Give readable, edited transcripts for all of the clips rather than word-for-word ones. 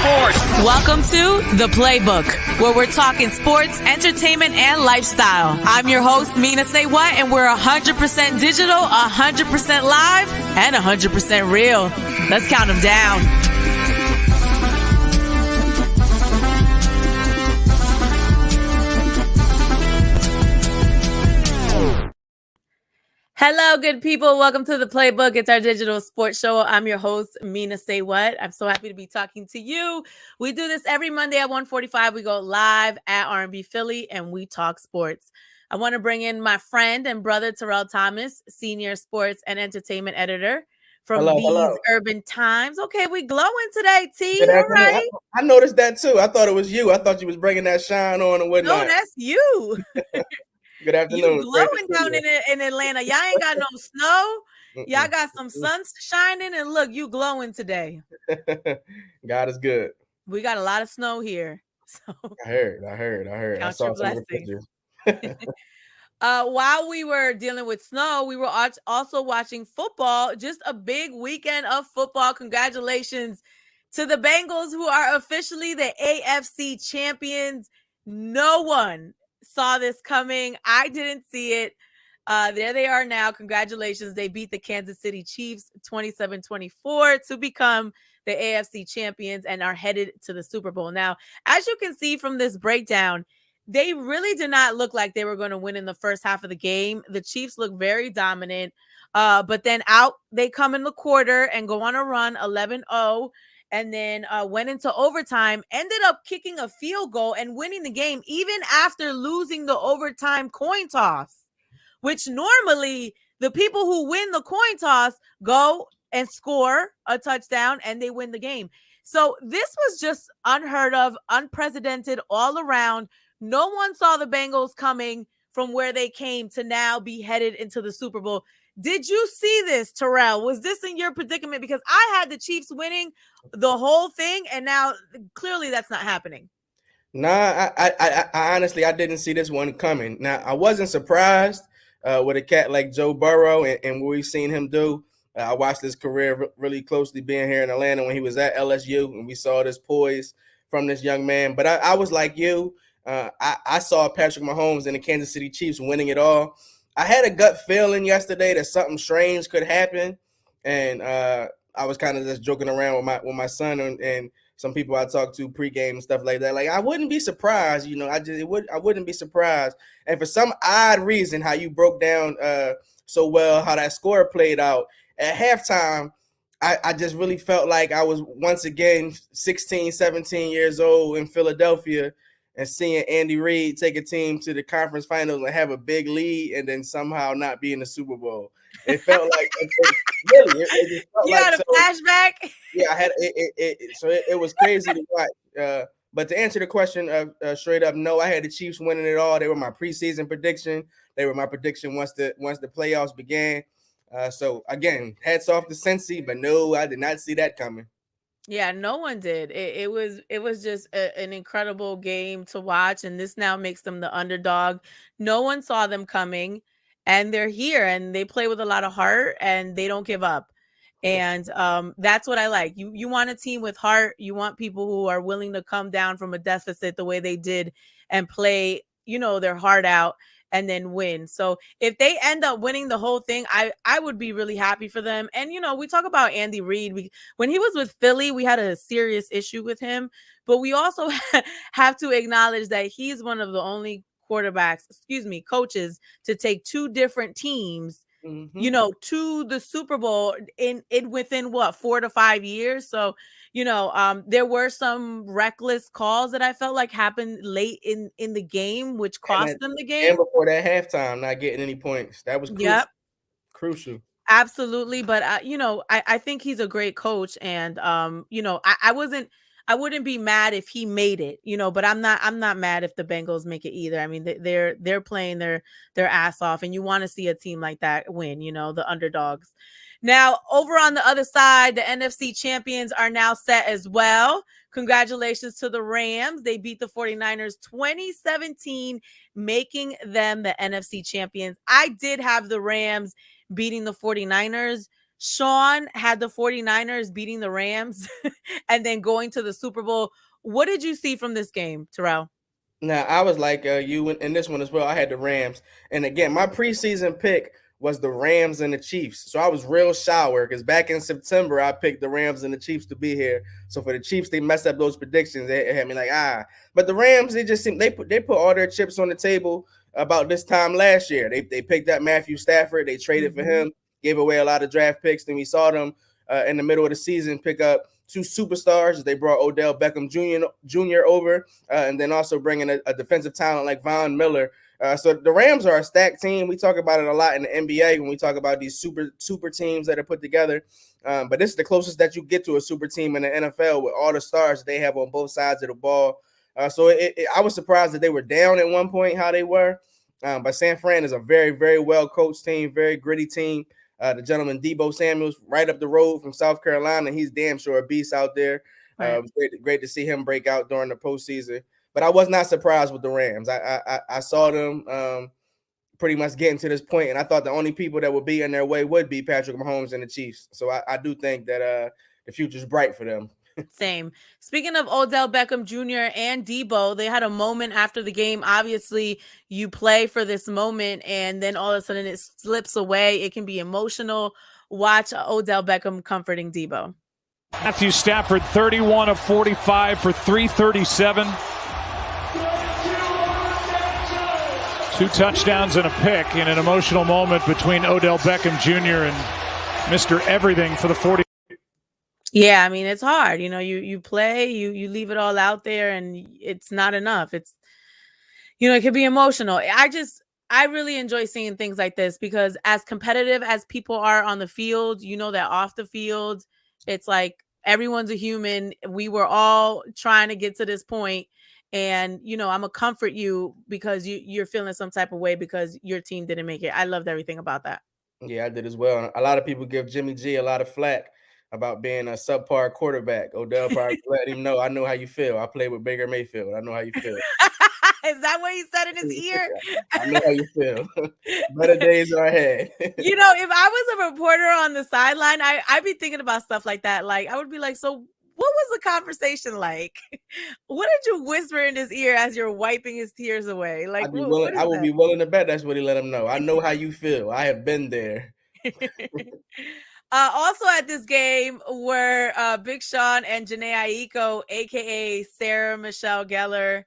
sports. Welcome to The Playbook, where we're talking sports, entertainment, and lifestyle. I'm your host, Mina SayWhat, and we're 100% digital, 100% live, and 100% real. Let's count them down. Hello, good people. Welcome to The Playbook. It's our digital sports show. I'm your host, Mina SayWhat. I'm so happy to be talking to you. We do this every Monday at 1:45. We go live at R&B Philly, and we talk sports. I want to bring in my friend and brother, Terrell Thomas, senior sports and entertainment editor from These Urban Times. Okay, we glowing today, T. All right. I noticed that too. I thought it was you. I thought you was bringing that shine on and whatnot. No, that's you. Good afternoon. You glowing down in Atlanta. Y'all ain't got no snow. Y'all got some sun shining, and look, you glowing today. God is good. We got a lot of snow here. So I heard. Count your blessings. While we were dealing with snow, we were also watching football. Just a big weekend of football. Congratulations to the Bengals, who are officially the AFC champions. No one saw this coming. I didn't see it. There they are now. Congratulations. They beat the Kansas City Chiefs 27-24 to become the AFC champions and are headed to the Super Bowl. Now, as you can see from this breakdown, they really did not look like they were going to win in the first half of the game. The Chiefs look very dominant, but then out they come in the quarter and go on a run 11-0. And then went into overtime, ended up kicking a field goal and winning the game, even after losing the overtime coin toss, which normally the people who win the coin toss go and score a touchdown and they win the game. So this was just unheard of, unprecedented all around. No one saw the Bengals coming from where they came to now be headed into the Super Bowl. Did you see this, Terrell? Was this in your predicament? Because I had the Chiefs winning the whole thing, and now clearly that's not happening. Nah, I honestly, I didn't see this one coming. Now, I wasn't surprised with a cat like Joe Burrow and what we've seen him do. I watched his career really closely being here in Atlanta when he was at LSU, and we saw this poise from this young man. But I was like you. I saw Patrick Mahomes and the Kansas City Chiefs winning it all. I had a gut feeling yesterday that something strange could happen, and I was kind of just joking around with my son and some people I talked to pregame and stuff like that. Like, I wouldn't be surprised, I wouldn't be surprised. And for some odd reason, how you broke down so well how that score played out at halftime, I just really felt like I was once again 16, 17 years old in Philadelphia and seeing Andy Reid take a team to the conference finals and have a big lead and then somehow not be in the Super Bowl. It felt like it felt you had a flashback. Yeah, I had it. So it was crazy to watch. But to answer the question straight up, no, I had the Chiefs winning it all. They were my preseason prediction. They were my prediction once the playoffs began. So again, hats off to Cincy, but no, I did not see that coming. Yeah, no one did. It was just an incredible game to watch, and this now makes them the underdog. No one saw them coming, and they're here, and they play with a lot of heart, and they don't give up. And that's what I like. You want a team with heart. You want people who are willing to come down from a deficit the way they did and play, their heart out and then win. So if they end up winning the whole thing, I would be really happy for them. And, we talk about Andy Reid. When he was with Philly, we had a serious issue with him, but we also have to acknowledge that he's one of the only coaches to take two different teams, to the Super Bowl in within 4 to 5 years. So, there were some reckless calls that I felt like happened late in the game, which cost them the game. And before that halftime, not getting any points. That was crucial. Yep. Crucial. Absolutely. But, I think he's a great coach. And, I wouldn't be mad if he made it, but I'm not mad if the Bengals make it either. I mean, they're playing their ass off, and you want to see a team like that win, the underdogs. Now, over on the other side, the NFC champions are now set as well. Congratulations to the Rams. They beat the 49ers 2017, making them the NFC champions. I did have the Rams beating the 49ers Sean had the 49ers beating the Rams and then going to the Super Bowl. What did you see from this game, Terrell? Now, I was like you in this one as well. I had the Rams. And again, my preseason pick was the Rams and the Chiefs. So I was real sour because back in September, I picked the Rams and the Chiefs to be here. So for the Chiefs, they messed up those predictions. They had me like, ah. But the Rams, they just seem they put all their chips on the table about this time last year. They picked up Matthew Stafford. They traded for him, gave away a lot of draft picks. Then we saw them in the middle of the season pick up two superstars. They brought Odell Beckham Jr. over, and then also bringing a defensive talent like Von Miller. So the Rams are a stacked team. We talk about it a lot in the NBA when we talk about these super teams that are put together. But this is the closest that you get to a super team in the NFL with all the stars they have on both sides of the ball. So I was surprised that they were down at one point how they were. But San Fran is a very, very well-coached team, very gritty team. The gentleman Deebo Samuel's right up the road from South Carolina. He's damn sure a beast out there. It was great to see him break out during the postseason. But I was not surprised with the Rams. I saw them pretty much getting to this point, and I thought the only people that would be in their way would be Patrick Mahomes and the Chiefs. So I do think that the future's bright for them. Same. Speaking of Odell Beckham Jr. and Deebo, they had a moment after the game. Obviously, you play for this moment, and then all of a sudden it slips away. It can be emotional. Watch Odell Beckham comforting Deebo. Matthew Stafford, 31 of 45 for 337. 2 touchdowns and a pick in an emotional moment between Odell Beckham Jr. and Mr. Everything for the 40. Yeah, I mean, it's hard. You know, you play, you leave it all out there, and it's not enough. It's, it can be emotional. I really enjoy seeing things like this because as competitive as people are on the field, that off the field, it's like everyone's a human. We were all trying to get to this point, and I'm gonna comfort you because you're feeling some type of way because your team didn't make it. I loved everything about that. Yeah, I did as well. A lot of people give Jimmy G a lot of flack about being a subpar quarterback. Odell probably let him know, I know how you feel. I played with Baker Mayfield. I know how you feel. Is that what he said in his ear? I know how you feel. Better days are ahead. If I was a reporter on the sideline, I'd be thinking about stuff like that. Like, I would be like, so what was the conversation like? What did you whisper in his ear as you're wiping his tears away? Like, I would be willing to bet that's what he let him know. I know how you feel. I have been there. Also at this game were Big Sean and Janae Aiko, aka Sarah Michelle Gellar,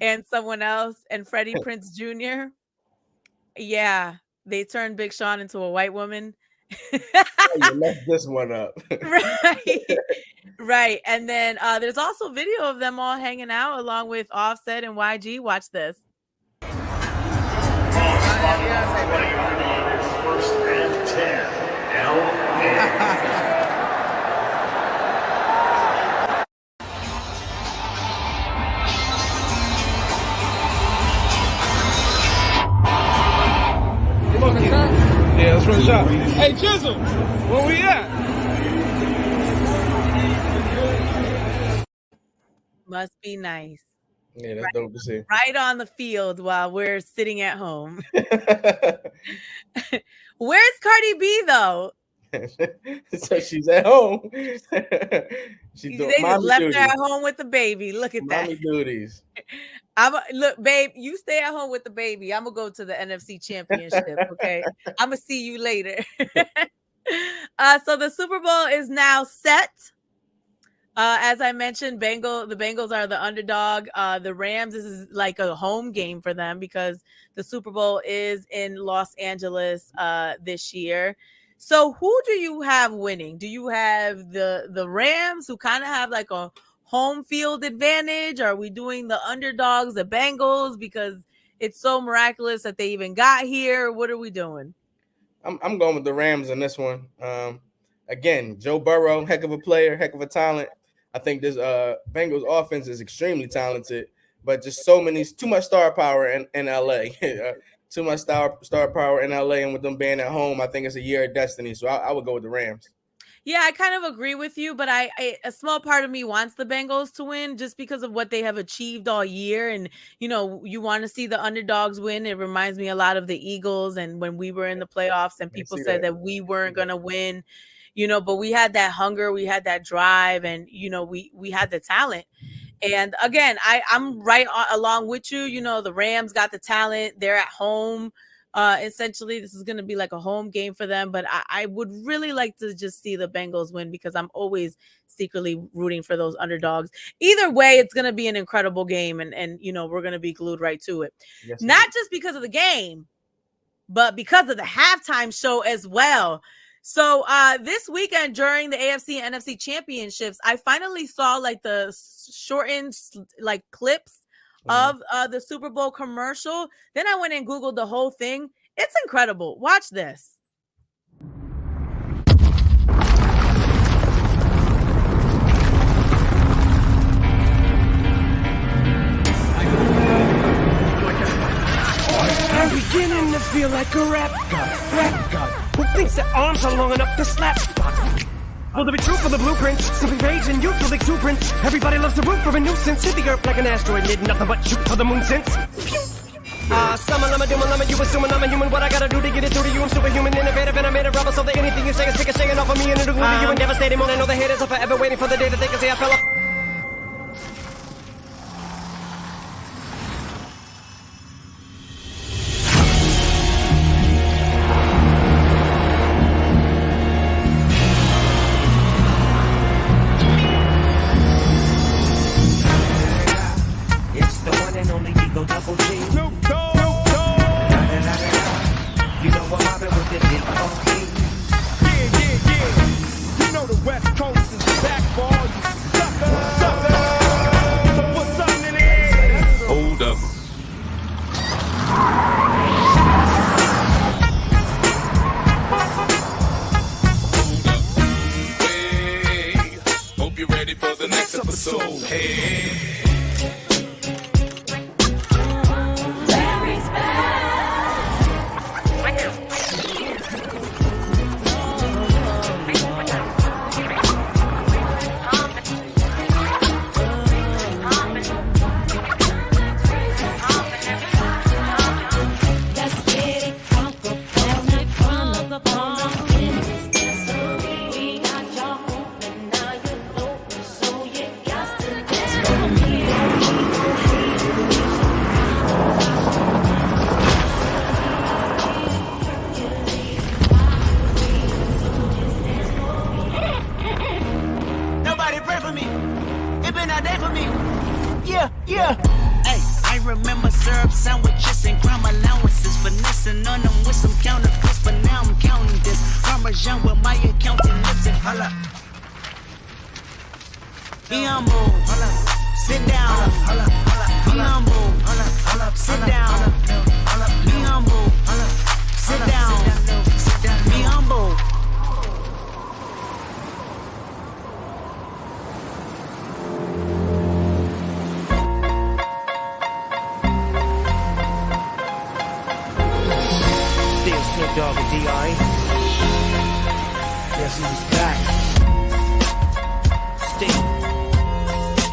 and someone else, and Freddie Prinze Jr. Yeah, they turned Big Sean into a white woman. You messed this one up. Right. And then there's also video of them all hanging out along with Offset and YG. Watch this. First and 10. Yeah, let's run the shot. Hey, Chisholm, where we at? Must be nice. Yeah, that's dope to see. Right on the field while we're sitting at home. Where's Cardi B though? So she's at home. They just left her at home with the baby. Look at mommy duties. Look, babe, you stay at home with the baby. I'm gonna go to the NFC Championship. Okay, I'm gonna see you later. So the Super Bowl is now set. As I mentioned, the Bengals are the underdog. The Rams, this is like a home game for them because the Super Bowl is in Los Angeles this year. So who do you have winning? Do you have the Rams, who kind of have like a home field advantage? Are we doing the underdogs, the Bengals, because it's so miraculous that they even got here? What are we doing? I'm going with the Rams in this one. Again, Joe Burrow, heck of a player, heck of a talent. I think this Bengals offense is extremely talented, but just too much star power in LA. Too much star power in LA, and with them being at home, I think it's a year of destiny. So I would go with the Rams. Yeah, I kind of agree with you, but a small part of me wants the Bengals to win just because of what they have achieved all year. And, you want to see the underdogs win. It reminds me a lot of the Eagles and when we were in the playoffs and I people see said that. that we weren't going to win, but we had that hunger, we had that drive, and, we had the talent. And again, I'm right along with you. The Rams got the talent. They're at home. Essentially, this is going to be like a home game for them. But I would really like to just see the Bengals win because I'm always secretly rooting for those underdogs. Either way, it's going to be an incredible game. And we're going to be glued right to it. Yes, Not just because of the game, but because of the halftime show as well. So this weekend during the AFC and NFC championships, I finally saw like the shortened like clips of the Super Bowl commercial. Then I went and Googled the whole thing. It's incredible. Watch this. I'm beginning to feel like a rap god, who thinks their arms are long enough to slap spot. Will there be truth for the blueprints? Simply rage and youthful exuberance. Everybody loves to root for a nuisance. Hit the earth like an asteroid, need nothing but shoot for the moon since. Summer, lama, doom, lama, you assuming I'm a human. What I gotta do to get it through to you? I'm superhuman, innovative, and I made a rubber so that anything you say is shaking off of me and it'll glue to you and devastating. I know the haters are forever waiting for the day that they can say I fell off. Double G. Snoop Dogg. You know I'm mobbing with the D.R.E. Yeah. You know the West Coast is back for all you suckers. So put something in the air. Hold up. Hey, hope you're ready for the next episode. Hey. Yeah. Hey, I remember syrup sandwiches and crime allowances, finessing on them with some counterfeits, but now I'm counting this Parmesan with my accountant lips and holla. Be humble, sit down. Be humble, sit down. Be humble, sit down. Be humble. Snoop Dogg and D.R.E. Guess who's back?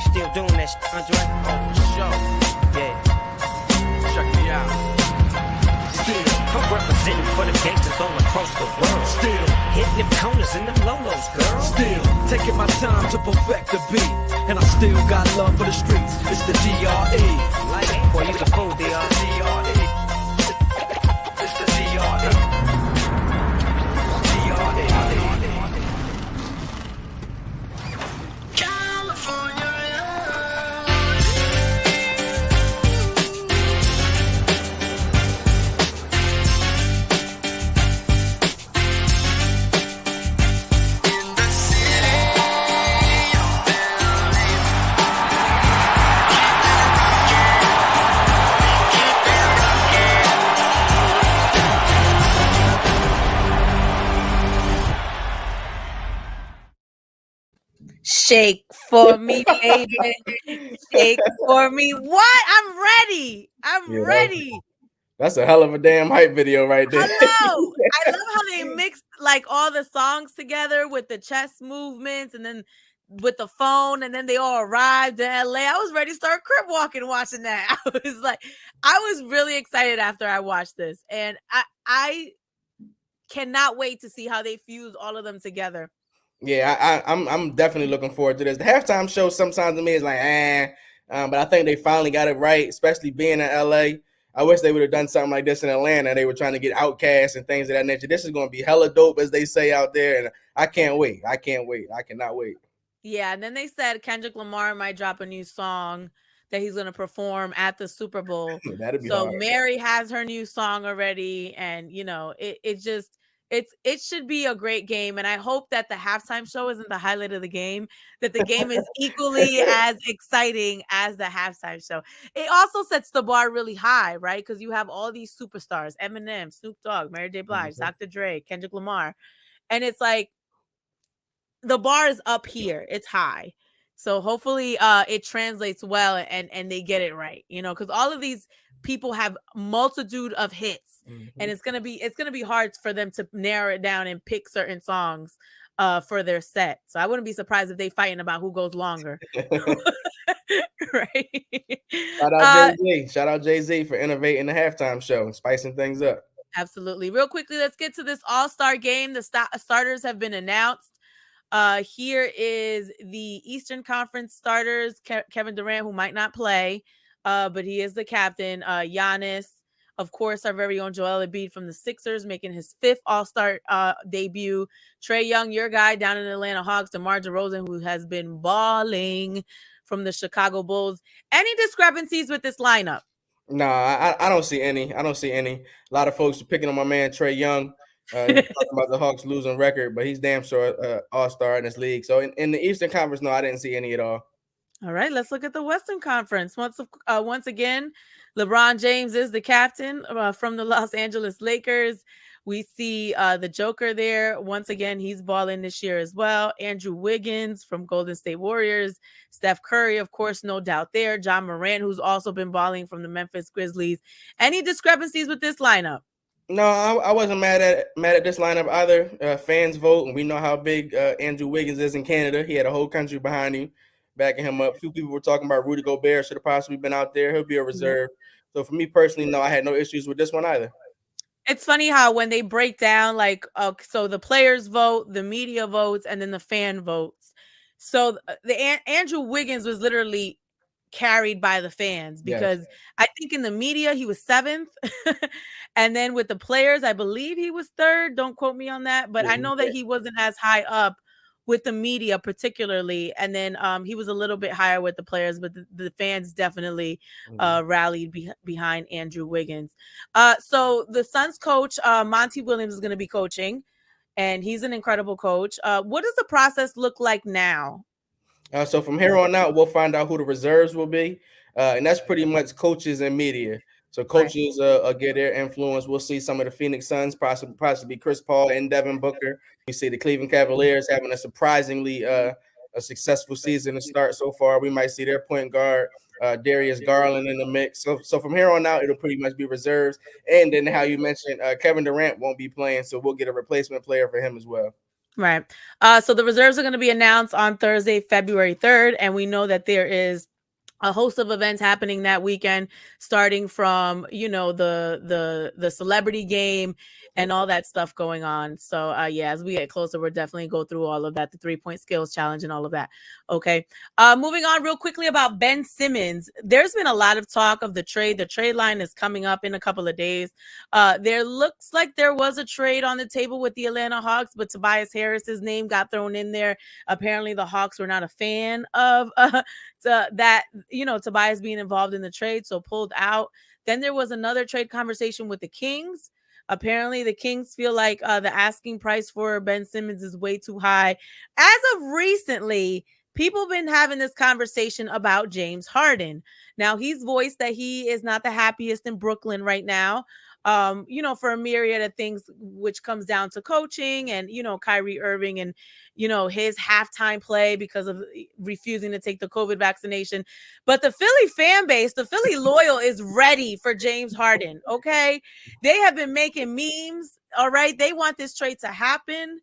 Still doing that shit, Andre? Oh, for sure. Yeah. Check me out. Still, I'm representing for the gangsters all across the world. Still, hitting them corners and them lolos, girl. Still, taking my time to perfect the beat. And I still got love for the streets. It's the D.R.E. Like it? Boy, you the fool, D.R.E. Shake for me, baby. Shake for me. What? I'm ready. I'm ready. That's a hell of a damn hype video right there. Hello. I love how they mixed like all the songs together with the chest movements and then with the phone, and then they all arrived in LA. I was ready to start crib walking watching that. I was really excited after I watched this, and I cannot wait to see how they fuse all of them together. Yeah, I'm definitely looking forward to this. The halftime show sometimes to me is like, but I think they finally got it right, especially being in LA. I wish they would have done something like this in Atlanta. They were trying to get Outkast and things of that nature. This is going to be hella dope, as they say out there, and I can't wait. I cannot wait. Yeah, and then they said Kendrick Lamar might drop a new song that he's going to perform at the Super Bowl. That'd be so hard. Mary has her new song already, and it should be a great game. And I hope that the halftime show isn't the highlight of the game, that the game is equally as exciting as the halftime show. It also sets the bar really high, right? Because you have all these superstars: Eminem, Snoop Dogg, Mary J. Blige, Dr. Dre, Kendrick Lamar, and it's like the bar is up here, it's high. So hopefully it translates well and they get it right, because all of these people have multitude of hits, and it's gonna be hard for them to narrow it down and pick certain songs for their set. So I wouldn't be surprised if they fighting about who goes longer. Right. Shout out Jay-Z for innovating the halftime show and spicing things up. Absolutely. Real quickly, let's get to this all-star game. The starters have been announced. Here is the Eastern Conference starters: Kevin Durant, who might not play, but he is the captain. Giannis, of course, our very own Joel Embiid from the Sixers, making his 5th All-Star debut. Trae Young, your guy down in the Atlanta Hawks. DeMar DeRozan, who has been balling from the Chicago Bulls. Any discrepancies with this lineup? No, I don't see any. A lot of folks are picking on my man Trae Young. Talking about the Hawks losing record, but he's damn sure all-star in this league. So in the Eastern Conference, no, I didn't see any at all. All right, let's look at the Western Conference. Once again, LeBron James is the captain from the Los Angeles Lakers. We see the Joker there. Once again, he's balling this year as well. Andrew Wiggins from Golden State Warriors. Steph Curry, of course, no doubt there. John Morant, who's also been balling from the Memphis Grizzlies. Any discrepancies with this lineup? No, I wasn't mad at this lineup either. Fans vote, and we know how big Andrew Wiggins is in Canada. He had a whole country behind him, backing him up. A few people were talking about Rudy Gobert should have possibly been out there. He'll be a reserve. So for me personally, no, I had no issues with this one either. It's funny how when they break down, so the players vote, the media votes, and then the fan votes. So Andrew Wiggins was literally carried by the fans because I think in the media he was 7th, and then with the players I believe he was 3rd. Don't quote me on that, but I know that he wasn't as high up with the media particularly, and then he was a little bit higher with the players, but the fans definitely rallied behind Andrew Wiggins. So the Suns coach Monty Williams is going to be coaching, and he's an incredible coach. What does the process look like now? So from here on out, we'll find out who the reserves will be, and that's pretty much coaches and media. So coaches get their influence. We'll see some of the Phoenix Suns, possibly Chris Paul and Devin Booker. We see the Cleveland Cavaliers having a surprisingly a successful season to start so far. We might see their point guard Darius Garland in the mix. So from here on out, it'll pretty much be reserves. And then how you mentioned, Kevin Durant won't be playing, so we'll get a replacement player for him as well. Right. So the reserves are going to be announced on Thursday, February 3rd. And we know that there is a host of events happening that weekend, starting from, the celebrity game and all that stuff going on. So, as we get closer, we'll definitely go through all of that, the 3-point skills challenge and all of that. Okay. Moving on real quickly about Ben Simmons. There's been a lot of talk of the trade. The trade line is coming up in a couple of days. There looks like there was a trade on the table with the Atlanta Hawks, but Tobias Harris's name got thrown in there. Apparently the Hawks were not a fan of that, Tobias being involved in the trade, so pulled out. Then there was another trade conversation with the Kings. Apparently the Kings feel like the asking price for Ben Simmons is way too high. As of recently, people have been having this conversation about James Harden. Now, he's voiced that he is not the happiest in Brooklyn right now. for a myriad of things, which comes down to coaching and, Kyrie Irving and, his halftime play because of refusing to take the COVID vaccination. But the Philly fan base, the Philly loyal is ready for James Harden. Okay. They have been making memes. All right. They want this trade to happen.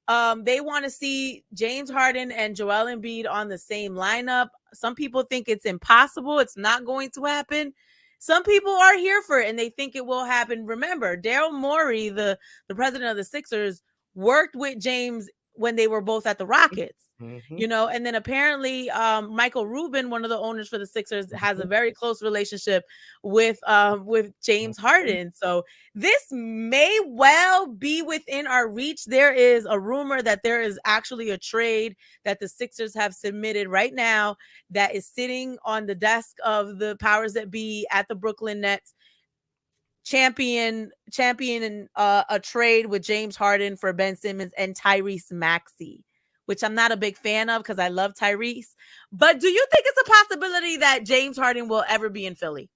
They want to see James Harden and Joel Embiid on the same lineup. Some people think it's impossible. It's not going to happen. Some people are here for it and they think it will happen. Remember, Daryl Morey, the president of the Sixers, worked with James when they were both at the Rockets, and then apparently Michael Rubin, one of the owners for the Sixers, has a very close relationship with James Harden. So this may well be within our reach. There is a rumor that there is actually a trade that the Sixers have submitted right now that is sitting on the desk of the powers that be at the Brooklyn Nets, champion a trade with James Harden for Ben Simmons and Tyrese Maxey, which I'm not a big fan of because I love Tyrese. But do you think it's a possibility that James Harden will ever be in Philly?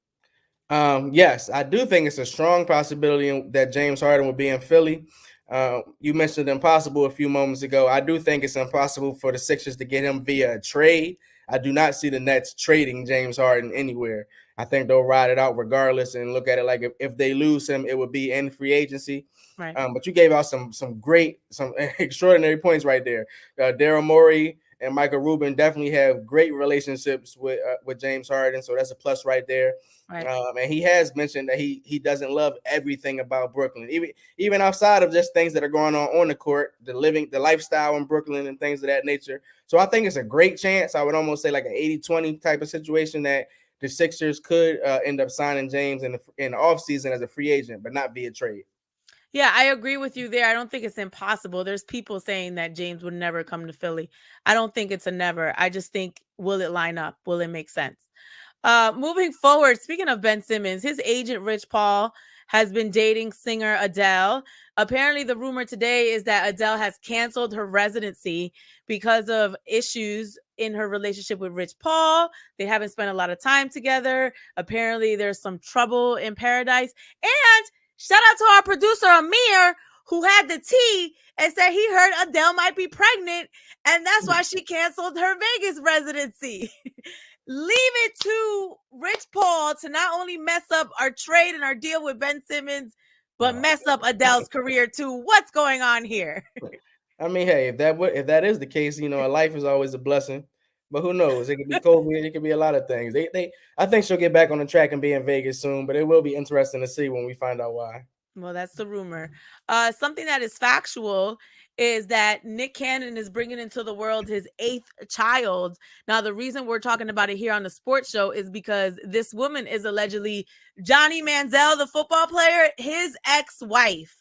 Yes, I do think it's a strong possibility that James Harden will be in Philly. You mentioned impossible a few moments ago. I do think it's impossible for the Sixers to get him via a trade. I do not see the Nets trading James Harden anywhere. I think they'll ride it out regardless and look at it like if they lose him, it would be in free agency. Right. But you gave out some extraordinary points right there. Daryl Morey and Michael Rubin definitely have great relationships with James Harden, so that's a plus right there. Right. And he has mentioned that he doesn't love everything about Brooklyn, even outside of just things that are going on the court, the lifestyle in Brooklyn and things of that nature. So I think it's a great chance. I would almost say like an 80-20 type of situation that the Sixers could end up signing James in the offseason as a free agent, but not via trade. Yeah, I agree with you there. I don't think it's impossible. There's people saying that James would never come to Philly. I don't think it's a never. I just think, will it line up? Will it make sense? Moving forward, speaking of Ben Simmons, his agent, Rich Paul, has been dating singer Adele. Apparently, the rumor today is that Adele has canceled her residency because of issues in her relationship with Rich Paul. They haven't spent a lot of time together. Apparently, there's some trouble in paradise. And shout out to our producer, Amir, who had the tea and said he heard Adele might be pregnant, and that's why she canceled her Vegas residency. Leave it to Rich Paul to not only mess up our trade and our deal with Ben Simmons, but mess up Adele's career too. What's going on here? I mean, hey, if that is the case, a life is always a blessing. But who knows? It could be COVID. It could be a lot of things. I think she'll get back on the track and be in Vegas soon, but it will be interesting to see when we find out why. Well, that's the rumor. Something that is factual is that Nick Cannon is bringing into the world his 8th child. Now, the reason we're talking about it here on the sports show is because this woman is allegedly Johnny Manziel, the football player, his ex-wife.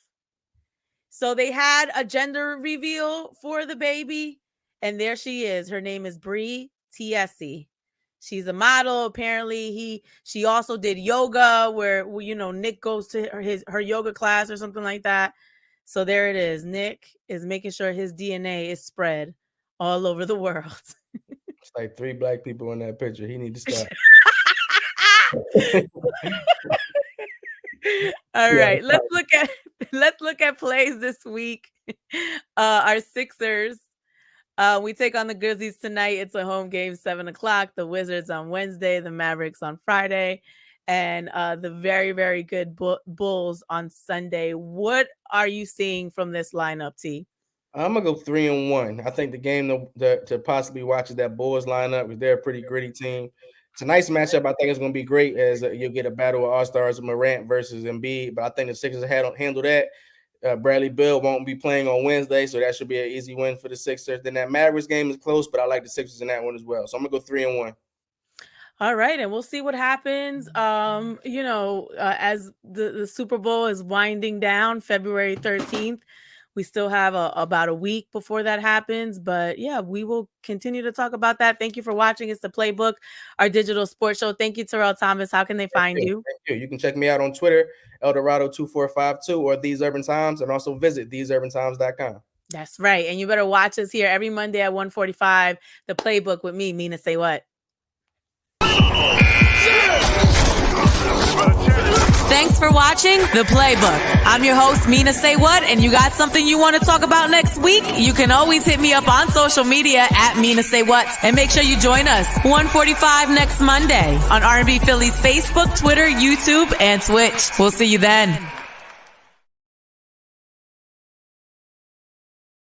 So they had a gender reveal for the baby, and there she is. Her name is Bree Tiesi. She's a model. Apparently, she also did yoga where Nick goes to her yoga class or something like that. So there it is. Nick is making sure his DNA is spread all over the world. It's like 3 black people in that picture. He needs to stop. All right, let's look at plays this week. Our Sixers. We take on the Grizzlies tonight. It's a home game, 7:00. The Wizards on Wednesday, the Mavericks on Friday, and the very, very good Bulls on Sunday. What are you seeing from this lineup, T? I'm gonna go 3-1. I think the game to possibly watch is that Bulls lineup because they're a pretty gritty team. It's a nice matchup. I think it's gonna be great as you'll get a battle of all-stars, Morant versus Embiid. But I think the Sixers handle that. Bradley Beal won't be playing on Wednesday, so that should be an easy win for the Sixers. Then that Mavericks game is close, but I like the Sixers in that one as well. So I'm gonna go 3-1. All right, and we'll see what happens. As the Super Bowl is winding down, February 13th. We still have about a week before that happens, but yeah, we will continue to talk about that. Thank you for watching. It's the Playbook, our digital sports show. Thank you, Terrell Thomas. How can they find you? Thank you. You can check me out on Twitter, Eldorado2452, or These Urban Times, and also visit TheseUrbanTimes.com. That's right, and you better watch us here every Monday at 1:45. The Playbook with me, Mina SayWhat. Thanks for for watching The Playbook. I'm your host, Mina SayWhat, and you got something you want to talk about next week? You can always hit me up on social media at Mina SayWhat, and make sure you join us 1:45 next Monday on R&B Philly's Facebook, Twitter, YouTube, and Twitch. We'll see you then.